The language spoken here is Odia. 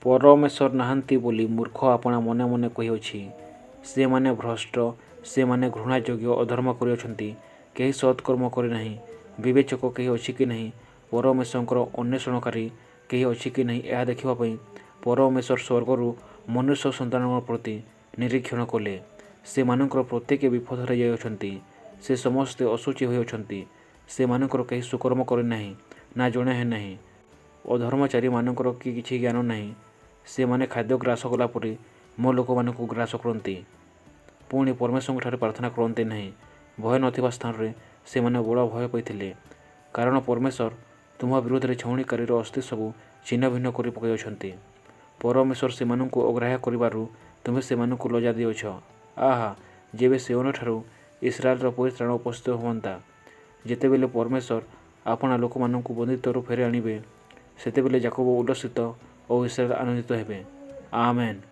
ପରମେଶ୍ୱର ନାହାନ୍ତି ବୋଲି ମୂର୍ଖ ଆପଣା ମନେ ମନେ କହିଅଛି। ସେମାନେ ଭ୍ରଷ୍ଟ, ସେମାନେ ଘୃଣାଯୋଗ୍ୟ ଅଧର୍ମ କରିଅଛନ୍ତି, କେହି ସତ୍କର୍ମ କରି ନାହିଁ। ବିବେଚକ କେହି ଅଛି କି ନାହିଁ? ପରମେଶ୍ୱରଙ୍କର ଅନ୍ୱେଷଣକାରୀ କେହି ଅଛି କି ନାହିଁ? ଏହା ଦେଖିବା ପାଇଁ ପରମେଶ୍ୱର ସ୍ୱର୍ଗରୁ ମନୁଷ୍ୟ ସନ୍ତାନଙ୍କ ପ୍ରତି ନିରୀକ୍ଷଣ କଲେ। ସେମାନଙ୍କର ପ୍ରତ୍ୟେକ ବିପଦରେ ଯାଇଅଛନ୍ତି। ସେ ସମସ୍ତେ ଅଶୁଚି ହୋଇଅଛନ୍ତି। ସେମାନଙ୍କର କେହି ସୁକର୍ମ କରି ନାହିଁ, ନା ଜଣେ ହେ ନାହିଁ। ଅଧର୍ମଚାରୀମାନଙ୍କର କି କିଛି ଜ୍ଞାନ ନାହିଁ। ସେମାନେ ଖାଦ୍ୟ ଗ୍ରାସ କଲା ପରି ମୋ ଲୋକମାନଙ୍କୁ ଗ୍ରାସ କରନ୍ତି। ପୁଣି ପରମେଶ୍ୱରଙ୍କଠାରେ ପ୍ରାର୍ଥନା କରନ୍ତି ନାହିଁ। ଭୟ ନଥିବା ସ୍ଥାନରେ ସେମାନେ ବଡ଼ ଭୟ ପାଇଥିଲେ। କାରଣ ପରମେଶ୍ୱର ତୁମ ବିରୋଧରେ ଛାଉଣିକାରୀର ଅସ୍ଥି ସବୁ ଛିନ୍ନ ଭିନ୍ନ କରି ପକାଇଅଛନ୍ତି। ପରମେଶ୍ୱର ସେମାନଙ୍କୁ ଅଗ୍ରାହ୍ୟ କରିବାରୁ ତୁମେ ସେମାନଙ୍କୁ ଲଜ୍ଜା ଦେଉଛ। ଆହା, ଯେବେ ସିଓନଠାରୁ ଇସ୍ରାଏଲର ପରିତ୍ରାଣ ଉପସ୍ଥିତ ହୁଅନ୍ତା, ଯେତେବେଳେ ପରମେଶ୍ୱର ଆପଣା ଲୋକମାନଙ୍କୁ ବନ୍ଦିତ୍ୱରୁ ଫେରି ଆଣିବେ, ସେତେବେଳେ ଯାକୋବ ଉଲ୍ଲସିତ ଓ ଇସ୍ରାଏଲ ଆନନ୍ଦିତ ହେବେ। ଆମେନ୍।